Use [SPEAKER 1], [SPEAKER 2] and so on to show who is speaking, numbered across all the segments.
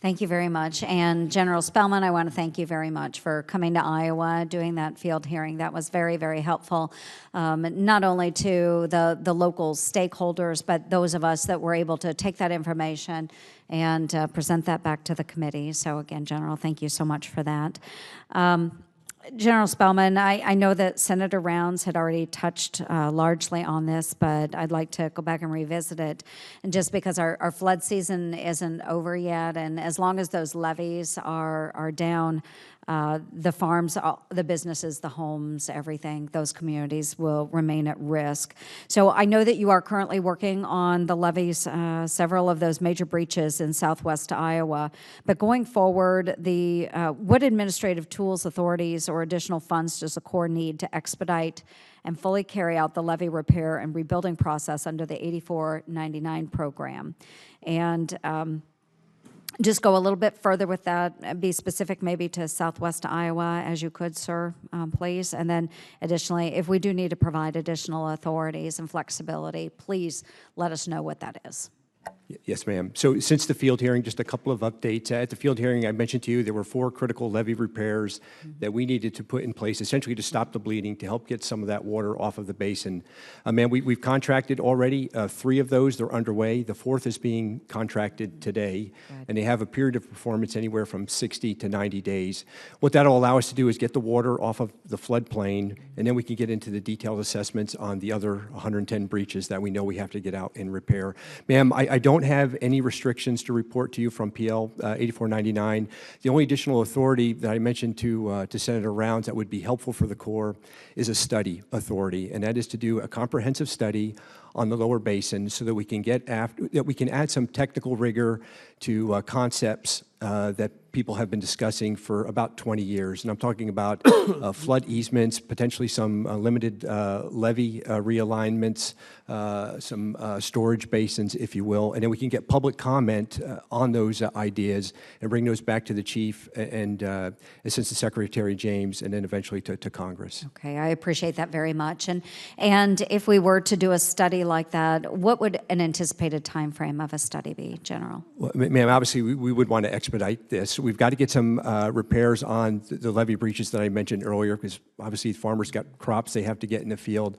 [SPEAKER 1] Thank you very much. And General Spellman, I want to thank you very much for coming to Iowa, doing that field hearing. That was very, very helpful, not only to the local stakeholders, but those of us that were able to take that information and present that back to the committee. So again, General, thank you so much for that. General Spellman, I know that Senator Rounds had already touched largely on this, but I'd like to go back and revisit it. And just because our flood season isn't over yet, and as long as those levees are down, the farms, the businesses, the homes, everything, those communities will remain at risk. So I know that you are currently working on the levees, several of those major breaches in southwest Iowa. But going forward, what administrative tools, authorities, or additional funds does the Corps need to expedite and fully carry out the levee repair and rebuilding process under the 8499 program? And just go a little bit further with that, be specific maybe to southwest Iowa as you could, sir, please. And then additionally, if we do need to provide additional authorities and flexibility, please let us know what that is.
[SPEAKER 2] Yes, ma'am. So since the field hearing, just a couple of updates. At the field hearing, I mentioned to you there were 4 critical levee repairs that we needed to put in place, essentially to stop the bleeding, to help get some of that water off of the basin. Ma'am, we've contracted already 3 of those. They're underway. The 4th is being contracted today, and they have a period of performance anywhere from 60 to 90 days. What that'll allow us to do is get the water off of the floodplain, and then we can get into the detailed assessments on the other 110 breaches that we know we have to get out and repair. Ma'am, I don't have any restrictions to report to you from PL 8499. The only additional authority that I mentioned to Senator Rounds that would be helpful for the Corps is a study authority, and that is to do a comprehensive study on the lower basin so that we can add some technical rigor to concepts that people have been discussing for about 20 years. And I'm talking about flood easements, potentially some limited levee realignments, some storage basins, if you will. And then we can get public comment on those ideas and bring those back to the chief and Assistant Secretary James, and then eventually to Congress.
[SPEAKER 1] Okay, I appreciate that very much. And if we were to do a study like that, what would an anticipated time frame of a study be, General?
[SPEAKER 2] Well, ma'am, obviously we would want to expedite this. We've got to get some repairs on the levee breaches that I mentioned earlier, because obviously farmers got crops they have to get in the field.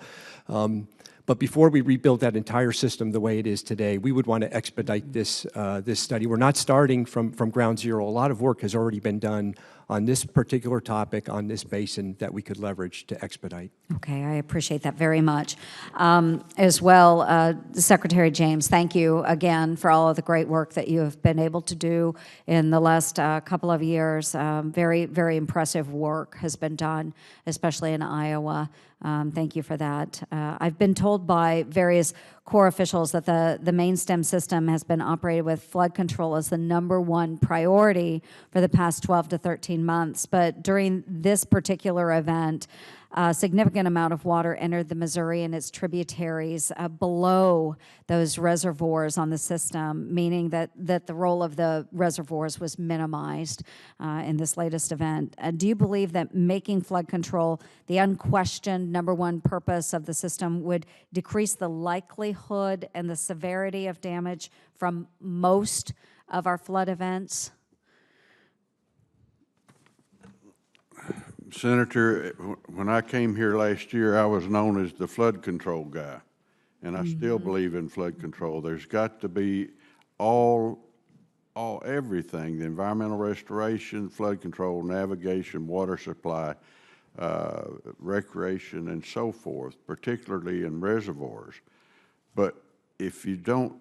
[SPEAKER 2] But before we rebuild that entire system the way it is today, we would want to expedite this study. We're not starting from ground zero. A lot of work has already been done on this particular topic, on this basin, that we could leverage to expedite.
[SPEAKER 1] Okay, I appreciate that very much. As well, Secretary James, thank you again for all of the great work that you have been able to do in the last couple of years. Very, very impressive work has been done, especially in Iowa. Thank you for that. I've been told by various Corps officials that the main stem system has been operated with flood control as the #1 priority for the past 12 to 13 months. But during this particular event, a significant amount of water entered the Missouri and its tributaries below those reservoirs on the system, meaning that the role of the reservoirs was minimized in this latest event. Do you believe that making flood control the unquestioned #1 purpose of the system would decrease the likelihood and the severity of damage from most of our flood events?
[SPEAKER 3] Senator, when I came here last year, I was known as the flood control guy, and I still believe in flood control. There's got to be everything, the environmental restoration, flood control, navigation, water supply, recreation, and so forth, particularly in reservoirs. But if you don't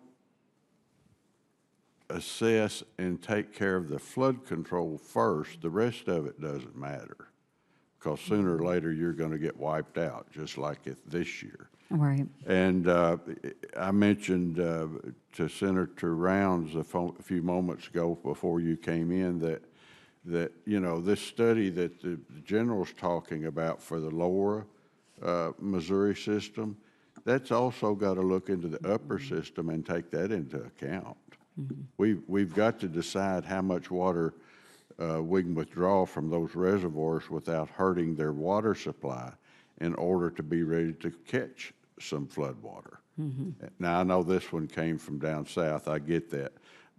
[SPEAKER 3] assess and take care of the flood control first, the rest of it doesn't matter, because sooner or later you're going to get wiped out, just like this year.
[SPEAKER 1] Right.
[SPEAKER 3] And I mentioned to Senator Rounds a few moments ago before you came in that you know, this study that the general's talking about for the lower Missouri system, that's also got to look into the upper system and take that into account. We've got to decide how much water we can withdraw from those reservoirs without hurting their water supply in order to be ready to catch some flood water. Now, I know this one came from down south, I get that,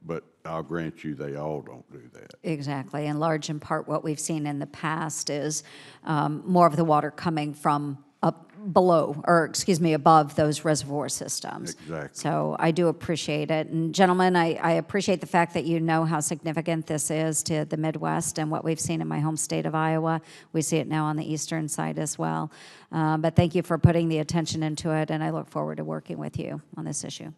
[SPEAKER 3] but I'll grant you, they all don't do that.
[SPEAKER 1] Exactly. In large in part, what we've seen in the past is more of the water coming from up below, or excuse me, above those reservoir systems.
[SPEAKER 3] Exactly.
[SPEAKER 1] So I do appreciate it. And gentlemen, I appreciate the fact that you know how significant this is to the Midwest and what we've seen in my home state of Iowa. We see it now on the eastern side as well. But thank you for putting the attention into it, and I look forward to working with you on this issue.